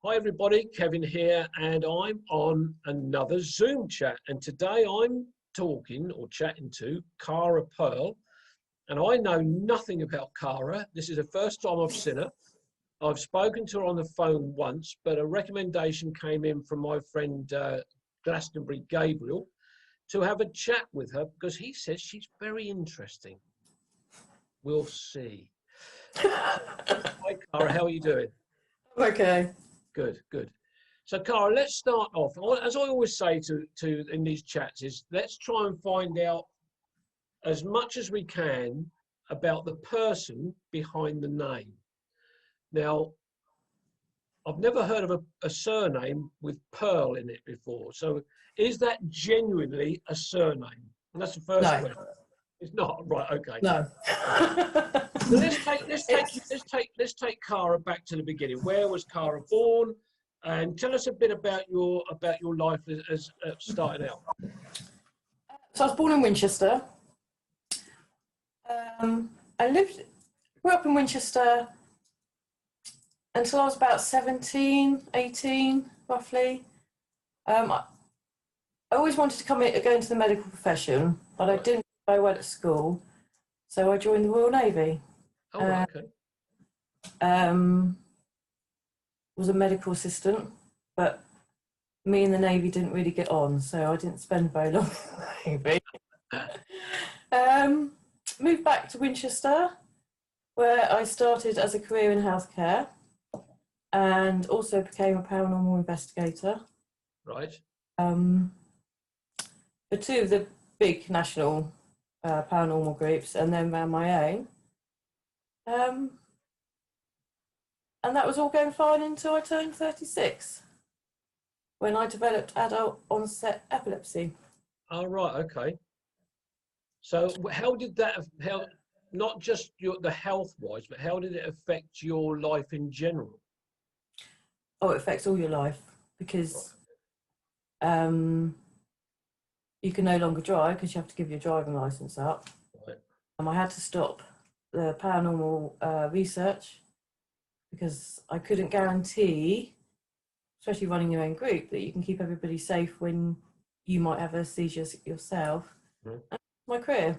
Hi everybody, Kevin here, and I'm on another Zoom chat. And today I'm talking or chatting to Cara Pearl, and I know nothing about Cara. This is the first time I've seen her. I've spoken to her on the phone once, but a recommendation came in from my friend Glastonbury Gabriel to have a chat with her because he says she's very interesting. We'll see. Hi Cara, how are you doing? Okay. Good, good. So, Cara, let's start off. As I always say to in these chats, is let's try and find out as much as we can about the person behind the name. Now, I've never heard of a surname with Pearl in it before. So, is that genuinely a surname? And that's the first No. question. It's not, right? Okay. No. So let's take Cara back to the beginning. Where was Cara born? And tell us a bit about your life as starting out. So I was born in Winchester. I grew up in Winchester until I was about 17, 18, roughly. I always wanted to go into the medical profession, but I didn't go well at school, so I joined the Royal Navy. Oh, right, okay. Was a medical assistant, but me and the Navy didn't really get on, so I didn't spend very long in the Navy. Moved back to Winchester, where I started as a career in healthcare and also became a paranormal investigator. Right. For two of the big national paranormal groups, and then ran my own. And that was all going fine until I turned 36, when I developed adult onset epilepsy. Oh, right, okay. So how did that help, not just the health-wise, but how did it affect your life in general? Oh, it affects all your life because you can no longer drive because you have to give your driving license up. Right. I had to stop the paranormal research because I couldn't guarantee, especially running your own group, that you can keep everybody safe when you might have a seizure yourself. Mm-hmm. And my career.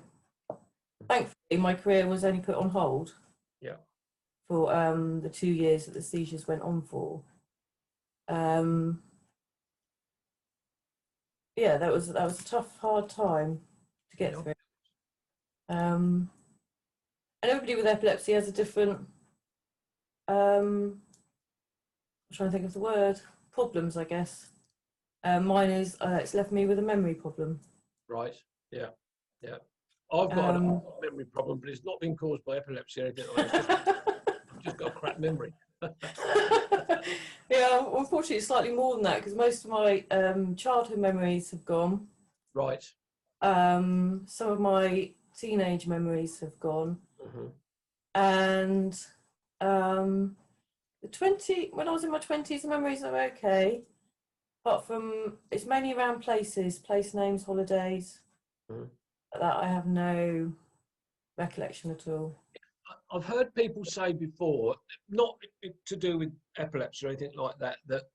Thankfully, my career was only put on hold. Yeah. For the 2 years that the seizures went on for. Yeah, that was a tough, hard time to get through. And everybody with epilepsy has a different. I'm trying to think of the word. Problems, I guess. Mine is it's left me with a memory problem. Right. Yeah. Yeah. I've got a memory problem, but it's not been caused by epilepsy or anything like that. I've just got a crap memory. Yeah, unfortunately, it's slightly more than that because most of my childhood memories have gone. Right. Some of my teenage memories have gone. Mm-hmm. And when I was in my 20s, the memories are okay. Apart from, it's mainly around places, place names, holidays. Mm-hmm. That I have no recollection at all. I've heard people say before, not to do with epilepsy or anything like that, that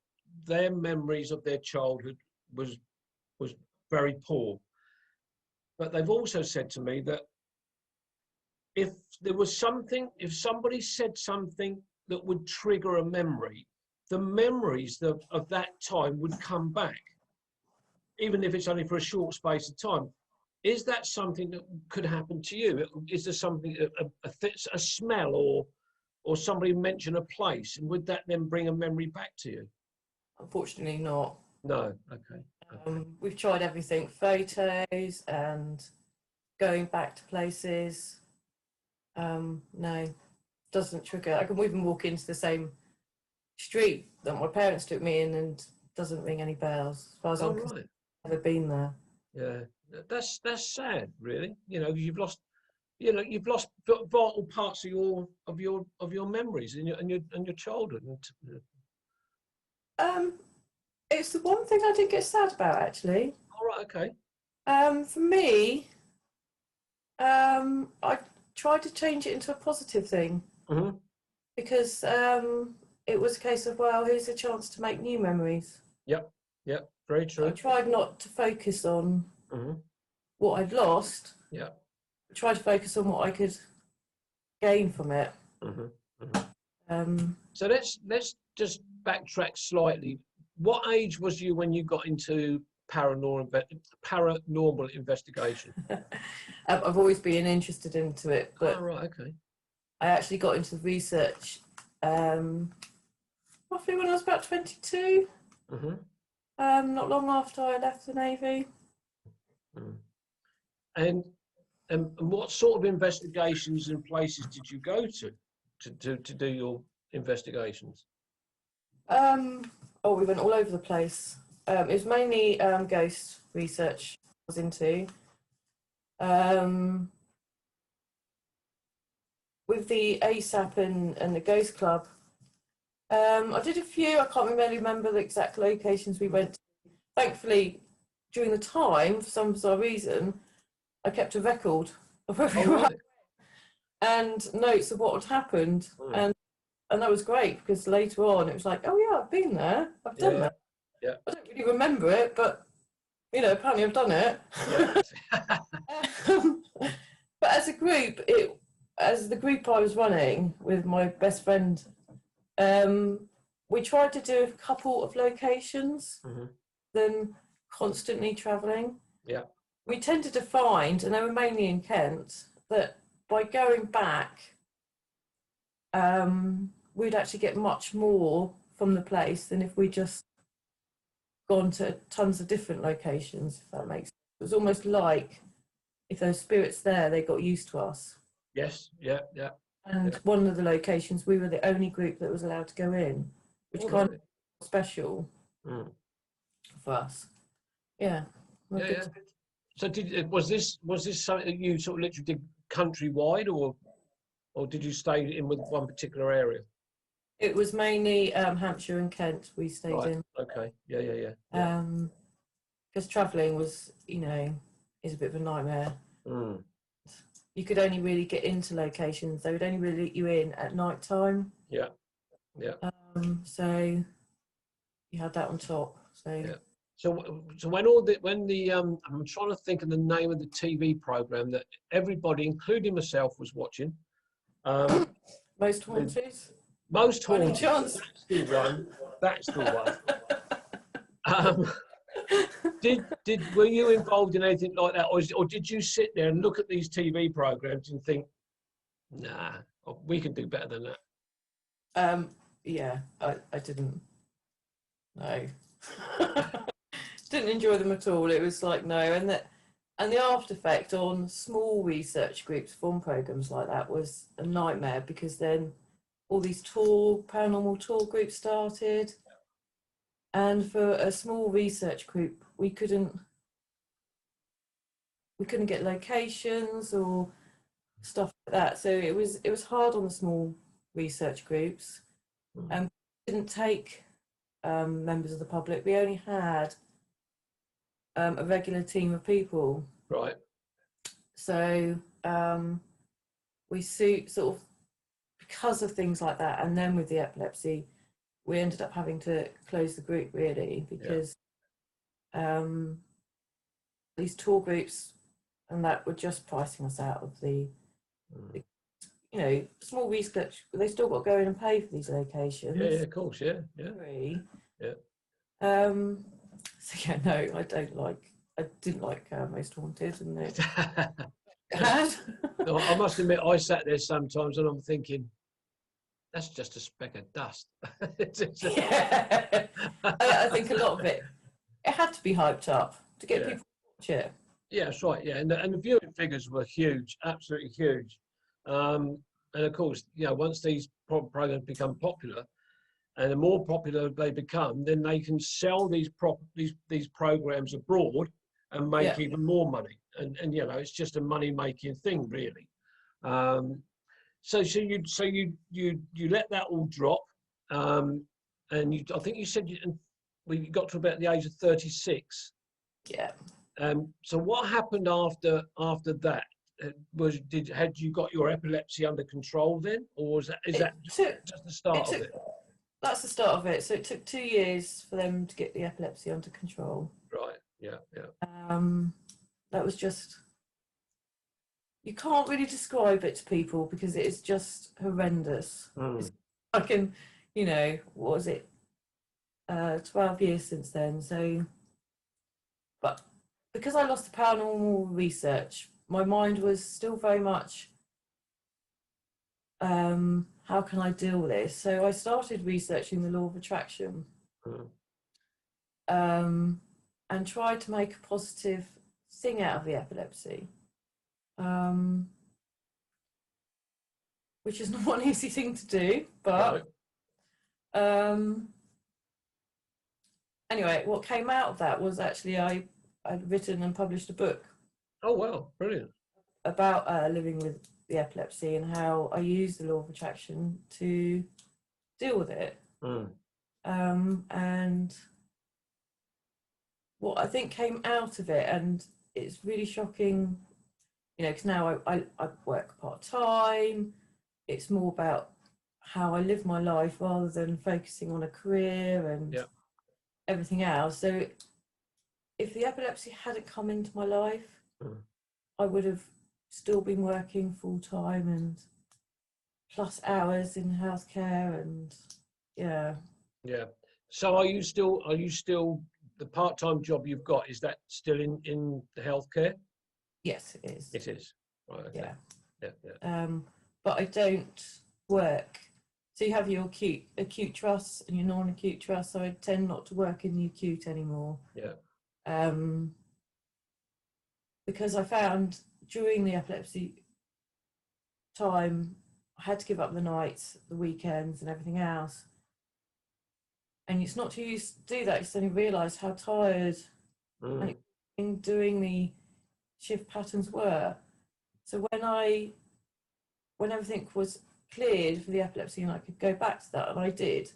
their memories of their childhood was very poor. But they've also said to me that if somebody said something that would trigger a memory, the memories of that time would come back, even if it's only for a short space of time. Is that something that could happen to you? Is there something, a smell or somebody mention a place, and would that then bring a memory back to you? Unfortunately not. No, okay. We've tried everything, photos and going back to places. No, doesn't trigger. I can even walk into the same street that my parents took me in and doesn't ring any bells as far as I'm concerned. I've never been there. Yeah, that's sad, really. You've lost vital parts of your memories and your childhood. It's the one thing I did get sad about, actually. All right, okay. For me, I tried to change it into a positive thing. Mm-hmm. Because it was a case of, well, here's a chance to make new memories. Yep, very I true. tried not to focus on Mm-hmm. what I'd lost. Yeah. I tried to focus on what I could gain from it. Mm-hmm. Mm-hmm. Um, So let's just backtrack slightly. What age was you when you got into paranormal investigation? I've always been interested into it, but Oh, right, okay. I actually got into research roughly when I was about 22. Mm-hmm. Not long after I left the Navy. Mm. And what sort of investigations and places did you go to do your investigations? Oh, we went all over the place. It was mainly ghost research I was into. With the ASAP and the Ghost Club, I did a few. I can't really remember the exact locations we went to. Thankfully, during the time, for some bizarre reason, I kept a record of everywhere Right. and notes of what had happened. Mm. And that was great because later on it was like, oh yeah, I've been there, I've done that. Yeah. I don't really remember it, but you know, apparently I've done it. Yeah. But as a group, as the group I was running with my best friend, we tried to do a couple of locations, Mm-hmm. then constantly travelling. Yeah. We tended to find, and they were mainly in Kent, that by going back, we'd actually get much more from the place than if we just gone to tons of different locations, if that makes sense. It was almost like if those spirits there, they got used to us. Yes. Yeah. And one of the locations, we were the only group that was allowed to go in, which kind of special for us. Yeah. Yeah. So was this something that you sort of literally did countrywide, or did you stay in with one particular area? It was mainly Hampshire and Kent we stayed in. Okay. Yeah. Because travelling was, you know, is a bit of a nightmare. Mm. You could only really get into locations. They would only really let you in at night time. Yeah. So you had that on top. So Yeah. So when the I'm trying to think of the name of the TV program that everybody, including myself, was watching. Most Haunted. Most Any Haunted. chance? That's the one. Were you involved in anything like that, or did you sit there and look at these TV programs and think, nah, we can do better than that? Yeah, I didn't. No. Didn't enjoy them at all. It was like no, and the after effect on small research groups form programs like that was a nightmare, because then all these paranormal tour groups started, and for a small research group we couldn't get locations or stuff like that, so it was hard on the small research groups, and didn't take members of the public. We only had a regular team of people. Right. So we sort of, because of things like that, and then with the epilepsy, we ended up having to close the group really, because these tour groups and that were just pricing us out of the you know, small research. They still got to go in and pay for these locations. Yeah, of course, yeah. Free. Yeah. So yeah, no, I didn't like Most Haunted, and it No, I must admit, I sat there sometimes and I'm thinking, that's just a speck of dust. Yeah. I think a lot of it had to be hyped up to get people to watch it. Yeah, that's right. Yeah, and the viewing figures were huge, absolutely huge. And of course, you know, once these programs become popular, and the more popular they become, then they can sell these programs abroad and make even more money. And you know, it's just a money making thing, really. So you let that all drop, and I think you said we got to about the age of 36. Yeah. So what happened after that? Had you got your epilepsy under control then, or is that just the start of it? that's the start of it. So it took 2 years for them to get the epilepsy under control. Right. Yeah. Yeah. That was just, you can't really describe it to people because it is just horrendous. I can, what was it? 12 years since then. So, but because I lost the paranormal research, my mind was still very much, how can I deal with this? So I started researching the law of attraction, and tried to make a positive thing out of the epilepsy, which is not an easy thing to do, but anyway, what came out of that was actually I'd written and published a book. Oh wow, brilliant. About living with the epilepsy and how I use the law of attraction to deal with it. And what I think came out of it, and it's really shocking, because now I work part-time. It's more about how I live my life rather than focusing on a career and everything else. So if the epilepsy hadn't come into my life, I would have still been working full-time and plus hours in healthcare, and yeah. So are you still the part-time job you've got, is that still in the healthcare? Yes, it is. It is. Right. Okay. Yeah. But I don't work. So you have your acute trusts and your non-acute trusts. So I tend not to work in the acute anymore. Yeah. Because I found during the epilepsy time, I had to give up the nights, the weekends, and everything else. And it's not too used to do that. You suddenly realise how tired and doing the shift patterns were. So when everything was cleared for the epilepsy and I could go back to that, and I did,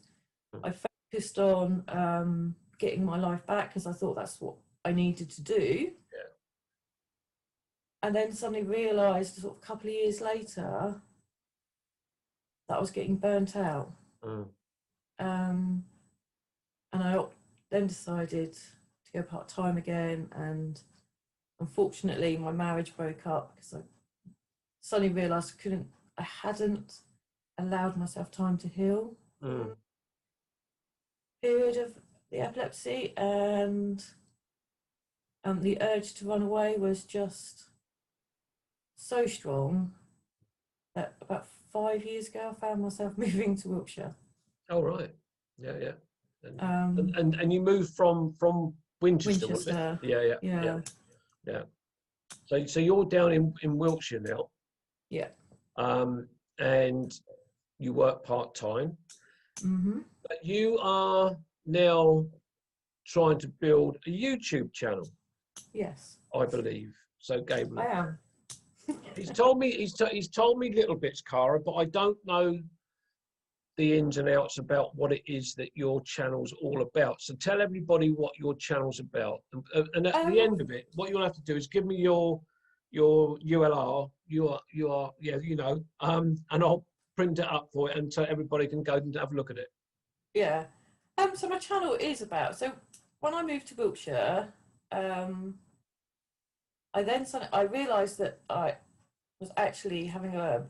I focused on getting my life back because I thought that's what I needed to do. And then suddenly realised sort of a couple of years later that I was getting burnt out. And I then decided to go part-time again, and unfortunately my marriage broke up because I suddenly realised I hadn't allowed myself time to heal. Period of the epilepsy, and the urge to run away was just so strong that about 5 years ago I found myself moving to Wiltshire. Oh right. Yeah. And you moved from Winchester, was it? Yeah. So you're down in Wiltshire now. Yeah. And you work part-time. But you are now trying to build a YouTube channel. Yes. I believe. So Gabriel. I am. He's told me little bits, Cara, but I don't know the ins and outs about what it is that your channel's all about. So tell everybody what your channel's about, and at the end of it, what you'll have to do is give me your ULR, and I'll print it up for it, and so everybody can go and have a look at it. Yeah. So my channel is about. So when I moved to Wiltshire, I realised that I was actually having a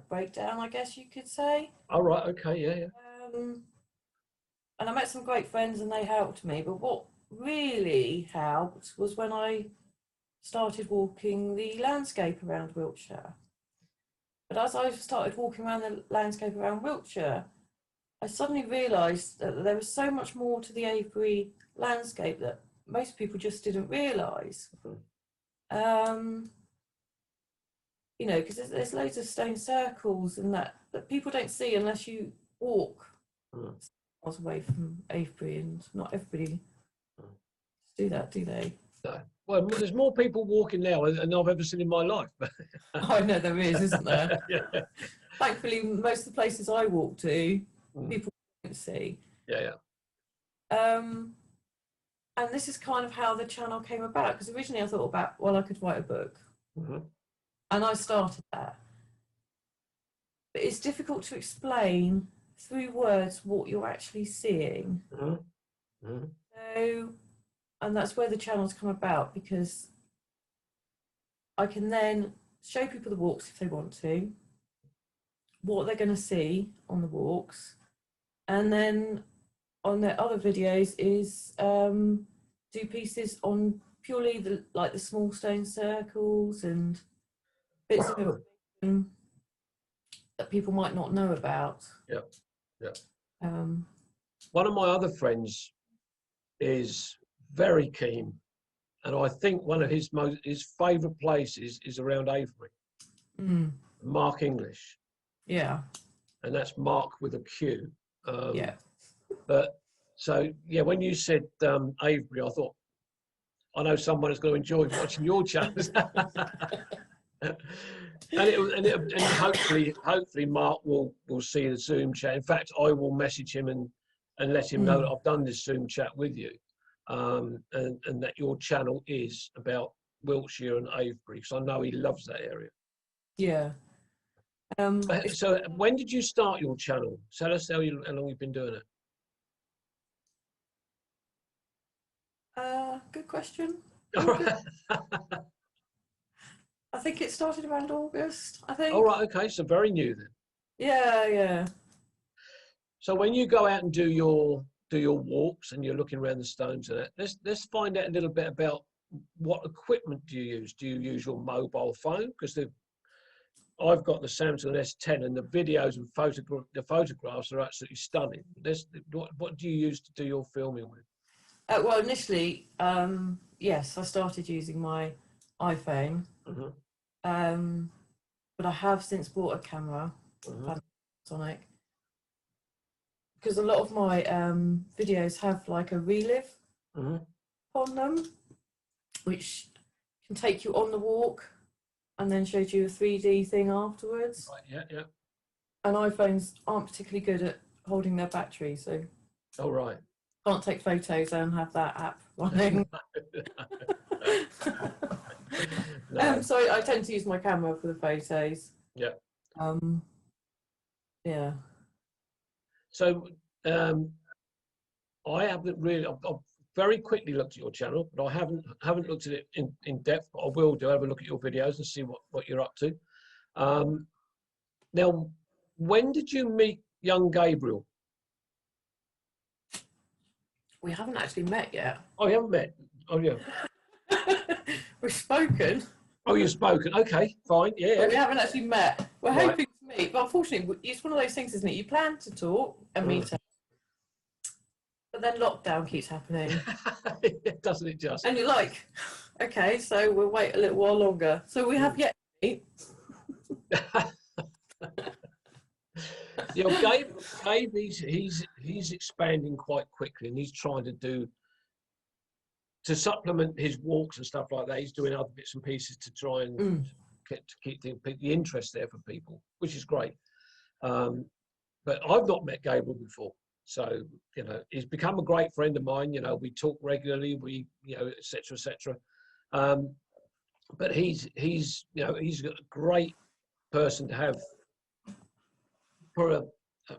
breakdown, I guess you could say. Oh right, okay, yeah. And I met some great friends and they helped me. But what really helped was when I started walking the landscape around Wiltshire. But as I started walking around the landscape around Wiltshire, I suddenly realised that there was so much more to the Avebury landscape that most people just didn't realise. Because there's loads of stone circles and that people don't see unless you walk miles away from Avebury, and not everybody do that, do they? No. Well, there's more people walking now than I've ever seen in my life. I know there is, isn't there? Yeah. Thankfully, most of the places I walk to, people don't see. Yeah. And this is kind of how the channel came about, because originally I thought about, well, I could write a book. And I started that. But it's difficult to explain through words what you're actually seeing. So, and that's where the channels come about, because I can then show people the walks if they want to, what they're going to see on the walks, and then on their other videos is do pieces on purely the small stone circles and bits of information that people might not know about. Yeah, yeah. One of my other friends is very keen, and I think one of his favourite places is around Avebury. Mark English. Yeah. And that's Mark with a Q. Yeah. But so yeah, when you said Avebury, I thought I know someone who's going to enjoy watching your channels. and hopefully Mark will see the Zoom chat. In fact, I will message him and let him know that I've done this Zoom chat with you, and that your channel is about Wiltshire and Avebury, because I know he loves that area. Yeah. So when did you start your channel? Tell us how long you've been doing it. Good question. All right. I think it started around August, I think. All right, okay, so very new then. Yeah, yeah. So when you go out and do your walks and you're looking around the stones and that, let's find out a little bit about what equipment do you use? Do you use your mobile phone? Because I've got the Samsung S10, and the videos and the photographs are absolutely stunning. What do you use to do your filming with? Well, initially, yes, I started using my iPhone, but I have since bought a camera, Panasonic, because a lot of my videos have like a relive on them, which can take you on the walk and then shows you a 3D thing afterwards. Right, yeah, yeah. And iPhones aren't particularly good at holding their battery, so right. Can't take photos and have that app running. No. So I tend to use my camera for the photos. Yeah. Yeah. So I haven't really. I've very quickly looked at your channel, but I haven't looked at it in depth. But I will do. Have a look at your videos and see what you're up to. Now, when did you meet young Gabriel? We haven't actually met yet. Oh, you haven't met? Oh, yeah. We've spoken. Oh, you've spoken. Okay, fine. Yeah. But we haven't actually met. We're Right. hoping to meet, but unfortunately, it's one of those things, isn't it? You plan to talk and meet up, but then lockdown keeps happening. Doesn't it just? And you're like, okay, so we'll wait a little while longer. So we have yet to meet. You know, Gabe, he's expanding quite quickly, and he's trying to supplement his walks and stuff like that. He's doing other bits and pieces to try and keep the interest there for people, which is great. But I've not met Gabriel before, so you know, he's become a great friend of mine. You know, we talk regularly, etc., etc. But he's a great person to have for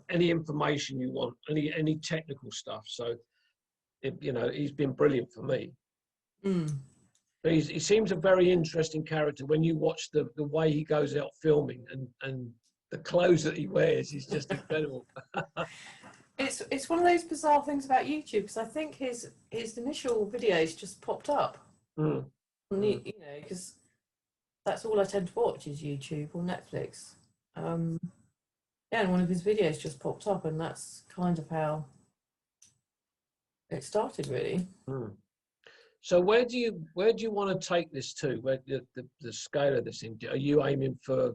any information you want, any technical stuff. So, he's been brilliant for me. But he seems a very interesting character. When you watch the way he goes out filming and the clothes that he wears is just incredible. It's one of those bizarre things about YouTube, because I think his initial videos just popped up. Because that's all I tend to watch is YouTube or Netflix. And one of his videos just popped up, and that's kind of how it started, really. So where do you want to take this to? Where the scale of this thing? Are you aiming for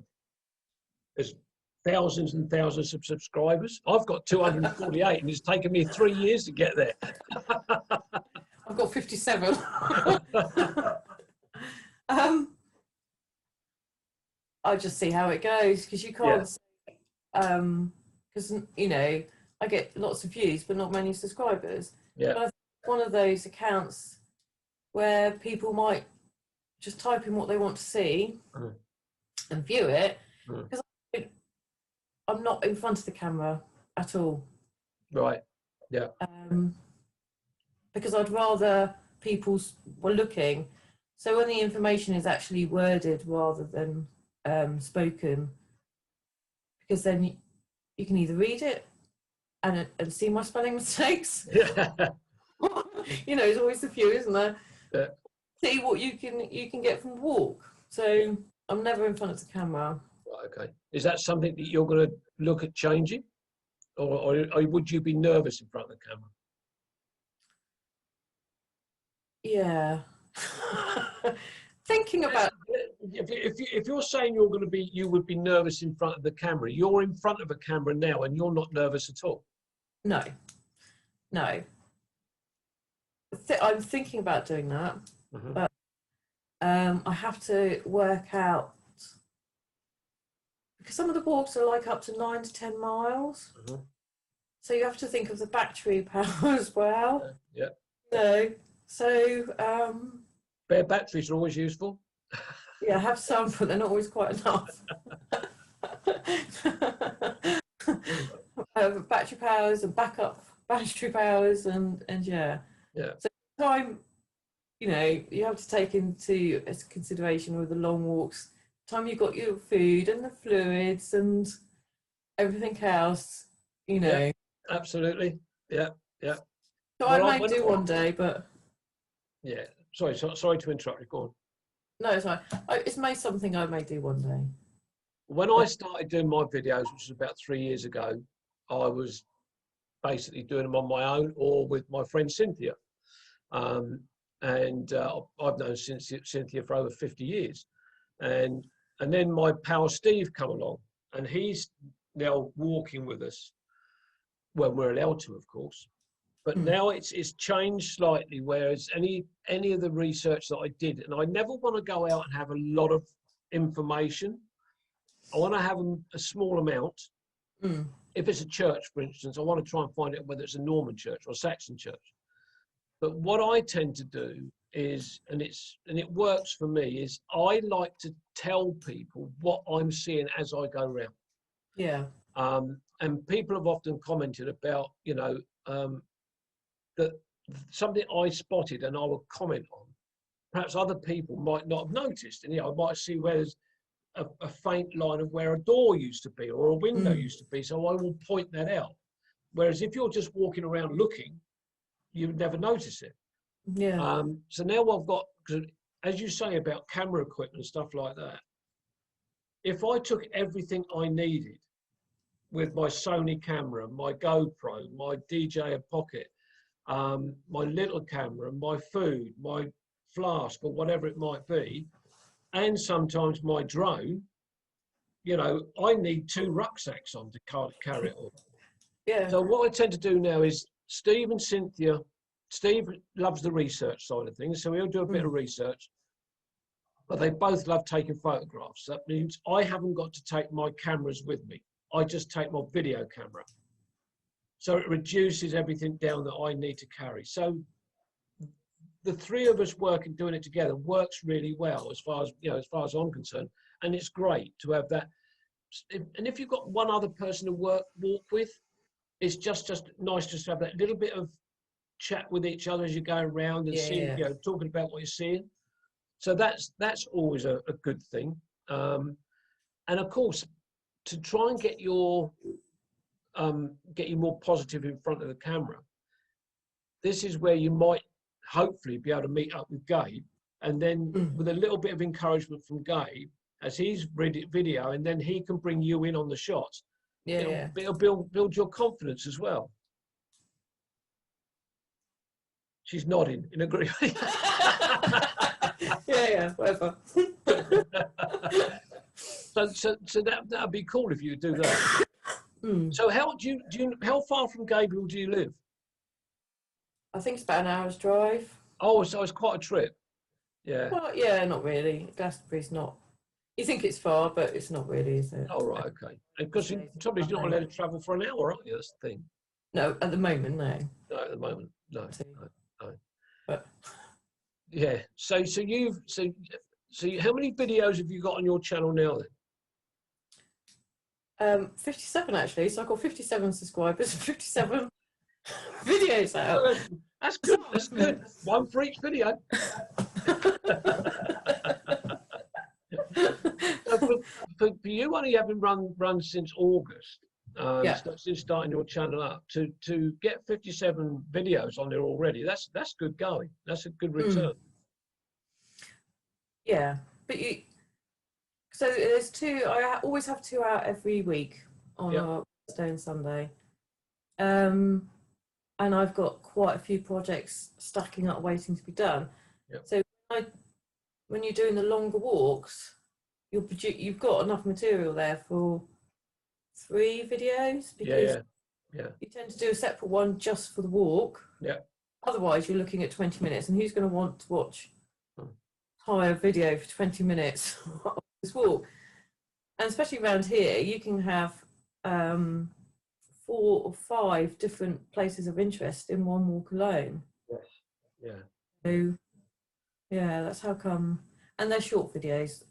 thousands and thousands of subscribers? I've got 248, and it's taken me 3 years to get there. I've got 57. I just see how it goes, because you can't. Because I get lots of views, but not many subscribers. Yeah. But I think one of those accounts where people might just type in what they want to see and view it, because I'm not in front of the camera at all. Right. Yeah. Because I'd rather people were looking. So when the information is actually worded rather than spoken, because then you can either read it and see my spelling mistakes. Yeah. You know, there's always a few, isn't there? Yeah. See what you can get from walk. So I'm never in front of the camera. Right, okay. Is that something that you're going to look at changing, or would you be nervous in front of the camera? Yeah. Thinking about. If you're saying you would be nervous in front of the camera, you're in front of a camera now and you're not nervous at all. No. I'm thinking about doing that, but I have to work out, because some of the walks are like up to 9 to 10 miles. So you have to think of the battery power as well. Yeah. No. So Spare batteries are always useful. yeah, I have some, but they're not always quite enough. Battery powers and backup battery powers and yeah. Yeah. So time, you know, you have to take into consideration with the long walks, time you've got your food and the fluids and everything else, you know. Yeah, absolutely. Yeah. Yeah. So well, I may do one day, but yeah. Sorry to interrupt you. Go on. No, it's fine. It's made something I may do one day. When I started doing my videos, which was about 3 years ago, I was basically doing them on my own or with my friend Cynthia. I've known Cynthia for over 50 years. And then my pal Steve come along, and he's now walking with us when we're allowed to, of course. But now it's changed slightly, whereas any of the research that I did, and I never want to go out and have a lot of information. I want to have a small amount. If it's a church, for instance, I want to try and find out whether it's a Norman church or a Saxon church. But what I tend to do is, and it works for me, is I like to tell people what I'm seeing as I go around. Yeah. And people have often commented about, that something I spotted and I would comment on, perhaps other people might not have noticed. And I might see where there's a faint line of where a door used to be or a window used to be. So I will point that out. Whereas if you're just walking around looking, you would never notice it. Yeah. So now I've got, because as you say about camera equipment and stuff like that, if I took everything I needed with my Sony camera, my GoPro, my DJI Pocket, my little camera, my food, my flask, or whatever it might be, and sometimes my drone, I need 2 rucksacks on to carry it all. Yeah. So what I tend to do now is Steve and Cynthia. Steve loves the research side of things, so he'll do a bit of research. But they both love taking photographs. That means I haven't got to take my cameras with me. I just take my video camera. So it reduces everything down that I need to carry. So the 3 of us working, doing it together works really well as far as I'm concerned. And it's great to have that. And if you've got one other person to walk with, it's just nice just to have that little bit of chat with each other as you go around and see, talking about what you're seeing. So that's always a good thing. And of course, to try and get you more positive in front of the camera, this is where you might hopefully be able to meet up with Gabe, and then with a little bit of encouragement from Gabe, as he's read it video, and then he can bring you in on the shots. It'll build your confidence as well. She's nodding in agreement. yeah, whatever. So that'd be cool if you do that. So how far from Gabriel do you live? I think it's about an hour's drive. Oh, so it's quite a trip. Yeah. Well, yeah, not really. Glastonbury's not. You think it's far, but it's not really, is it? Oh, right, okay. And because you're not allowed to travel for an hour, aren't you? That's the thing. No, at the moment, no. No, at the moment, no. But yeah. So how many videos have you got on your channel now then? 57 actually. So I got 57 subscribers and 57 videos out. Oh, that's good. That's good. One for each video. So for you only having run since August, Yeah. since starting your channel up, to get 57 videos on there already, that's good going. That's a good return. Yeah, but so there's two. Always have two out every week on a Wednesday and Sunday. And I've got quite a few projects stacking up waiting to be done. Yep. So when you're doing the longer walks, you've got enough material there for 3 videos, because you tend to do a separate one just for the walk. Yeah. Otherwise, you're looking at 20 minutes, and who's going to want to watch entire video for 20 minutes of this walk? And especially around here, you can have 4 or 5 different places of interest in one walk alone. Yes. Yeah. So, yeah, that's how come. And they're short videos.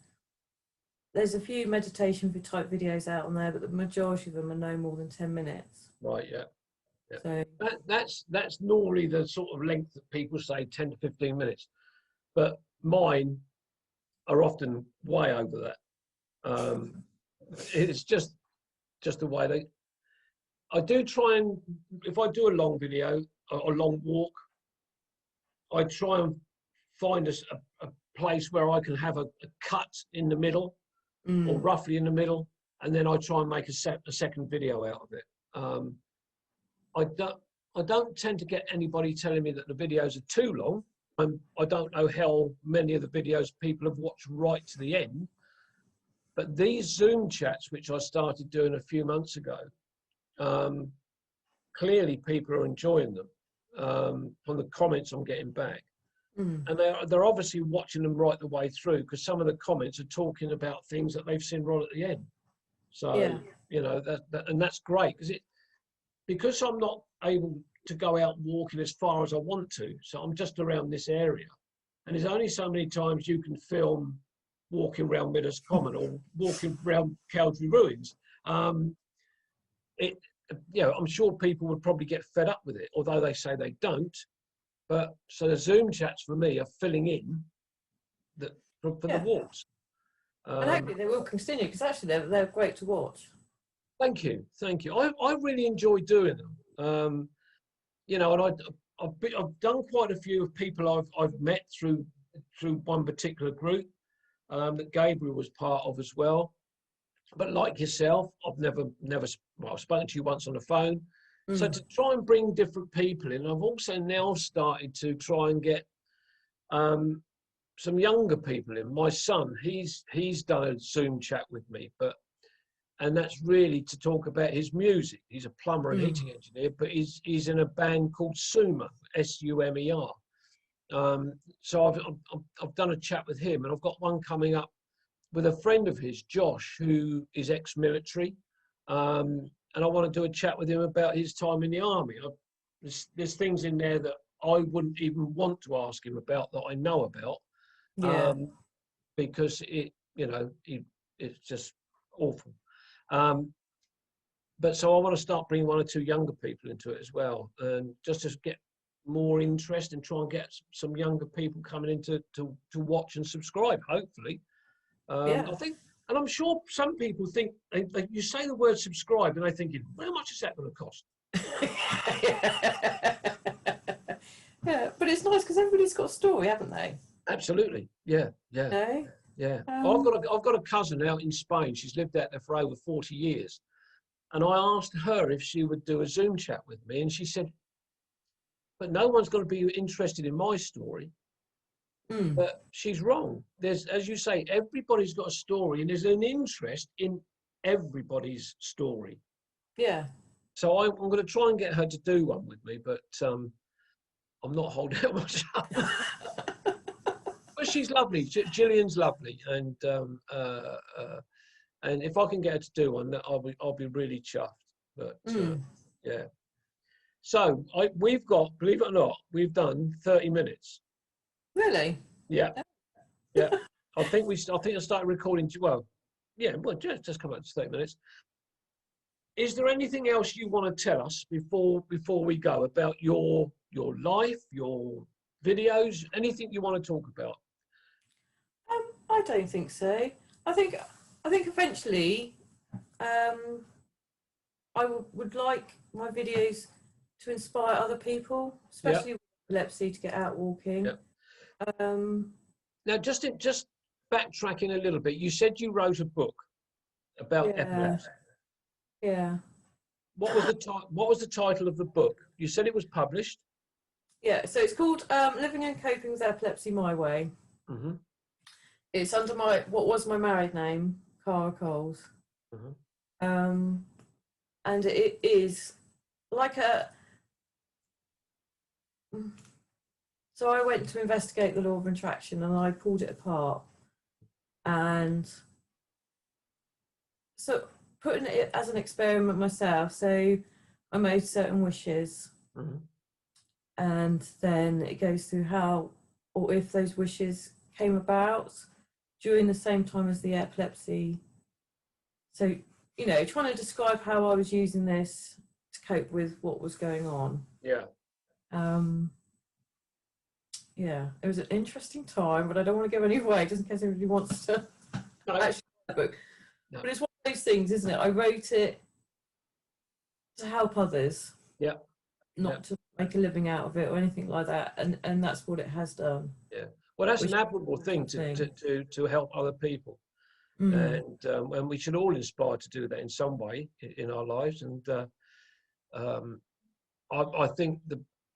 There's a few meditation type videos out on there, but the majority of them are no more than 10 minutes. Right. Yeah. Yeah. So That's normally the sort of length that people say, 10 to 15 minutes, but mine are often way over that. It's just the way they. I do try and, if I do a long video, a long walk, I try and find a place where I can have a cut in the middle, or roughly in the middle, and then I try and make a second video out of it. I don't tend to get anybody telling me that the videos are too long. I don't know how many of the videos people have watched right to the end, but these Zoom chats, which I started doing a few months ago, clearly people are enjoying them from the comments I'm getting back. And they're obviously watching them right the way through, because some of the comments are talking about things that they've seen right at the end. So, you know, and that's great, because I'm not able to go out walking as far as I want to. So I'm just around this area. And there's only so many times you can film walking around Midders Common or walking around Cowdrey Ruins. You know, I'm sure people would probably get fed up with it, although they say they don't. But so the Zoom chats for me are filling in for the walks. And hopefully they will continue, because actually they're great to watch. Thank you. I really enjoy doing them. You know, and I've done quite a few of people I've met through one particular group that Gabriel was part of as well. But like yourself, I've never I've spoken to you once on the phone. So to try and bring different people in, I've also now started to try and get some younger people in. My son, he's done a Zoom chat with me, and that's really to talk about his music. He's a plumber and heating engineer, but he's in a band called Sumer, Sumer. So I've done a chat with him, and I've got one coming up with a friend of his, Josh, who is ex-military. And I want to do a chat with him about his time in the army. There's things in there that I wouldn't even want to ask him about that I know about, because it's just awful. But so I want to start bringing 1 or 2 younger people into it as well, and just to get more interest and try and get some younger people coming in to watch and subscribe, hopefully. I think. And I'm sure some people think, you say the word subscribe and they're thinking, well, how much is that going to cost? Yeah, but it's nice because everybody's got a story, haven't they? Absolutely. Yeah. No? Yeah. I've got a cousin out in Spain. She's lived out there for over 40 years. And I asked her if she would do a Zoom chat with me. And she said, but no one's going to be interested in my story. But she's wrong. There's, as you say, everybody's got a story, and there's an interest in everybody's story. Yeah. So I'm going to try and get her to do one with me, but I'm not holding out much. But she's lovely. Gillian's lovely, and if I can get her to do one, I'll be really chuffed. But yeah. So we've got, believe it or not, we've done 30 minutes. Really? Yeah. I think I started recording. Well, just come out to 30 minutes. is there anything else you want to tell us before we go about your life, your videos, anything you want to talk about? I don't think so. I think eventually, I would like my videos to inspire other people, especially with epilepsy, to get out walking. Now, just backtracking a little bit, you said you wrote a book about epilepsy. Yeah. What was the title of the book? You said it was published. Yeah, so it's called Living and Coping with Epilepsy My Way. Mm-hmm. It's under what was my married name, Cara Pearl. Mm-hmm. And it is like a... So I went to investigate the law of attraction and I pulled it apart. And so putting it as an experiment myself, so I made certain wishes. Mm-hmm. And then it goes through how or if those wishes came about during the same time as the epilepsy. So, you know, trying to describe how I was using this to cope with what was going on. Yeah. Yeah, it was an interesting time, but I don't want to give any away just in case anybody wants to actually read the book. No. But it's one of those things, isn't it? I wrote it to help others. Yeah. Not to make a living out of it or anything like that, and that's what it has done. Yeah, well, that's an admirable thing to help other people, and we should all inspire to do that in some way in our lives. And I think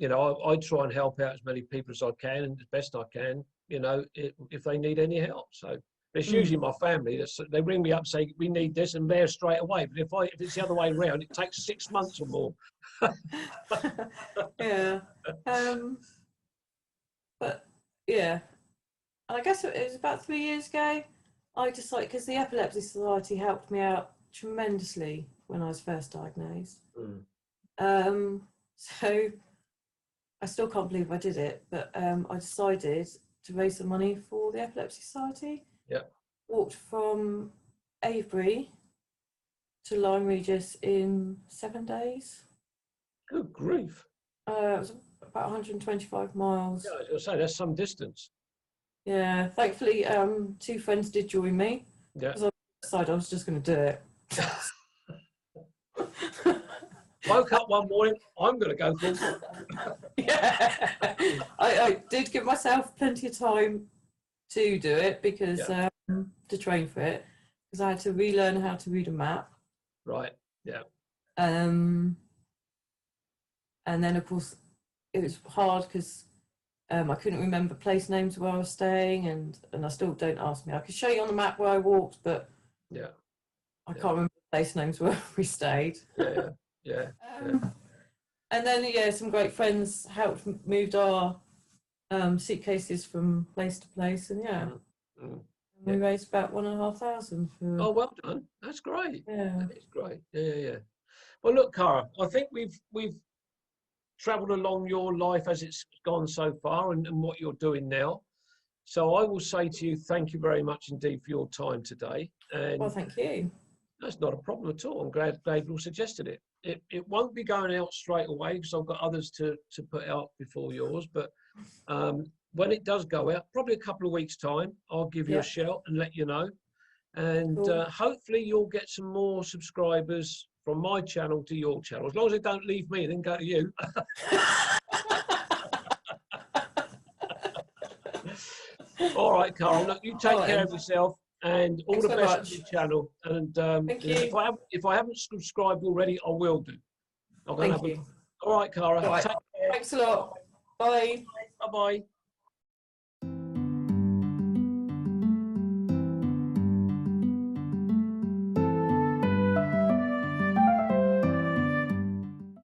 I try and help out as many people as I can and as best I can. You know, if they need any help. So it's usually my family they ring me up saying we need this and there straight away. But if it's the other way around, it takes 6 months or more. Yeah. But yeah, and I guess it was about 3 years ago. I decided, because the Epilepsy Society helped me out tremendously when I was first diagnosed. So I still can't believe I did it, but I decided to raise some money for the Epilepsy Society. Yeah. Walked from Avebury to Lyme Regis in 7 days. Good grief. It was about 125 miles. Yeah, I was going to say, that's some distance. Yeah, thankfully, 2 friends did join me. Yeah. Because I decided I was just going to do it. Woke up one morning, I'm going to go for it. Yeah. I did give myself plenty of time to do it because to train for it, because I had to relearn how to read a map. Right. Yeah. And then of course it was hard because I couldn't remember place names where I was staying, and I still don't ask me. I could show you on the map where I walked, but I can't remember place names where we stayed. Yeah. And then some great friends helped moved our suitcases from place to place, and we raised about 1,500 for... Oh, well done. That's great. Yeah, it's great. Yeah. Well, look, Cara, I think we've travelled along your life as it's gone so far, and what you're doing now. So I will say to you, thank you very much indeed for your time today. And well, thank you. That's not a problem at all. I'm glad Gabriel suggested it. It won't be going out straight away because I've got others to put out before yours. But when it does go out, probably a couple of weeks' time, I'll give you a shout and let you know. And hopefully you'll get some more subscribers from my channel to your channel. As long as they don't leave me and then go to you. All right, Carl. Look, you take care of yourself. And all the best with your channel. And thank you. If I haven't subscribed already, I will do. Thank you. All right, Cara. All right. Thanks a lot. Bye. Bye-bye.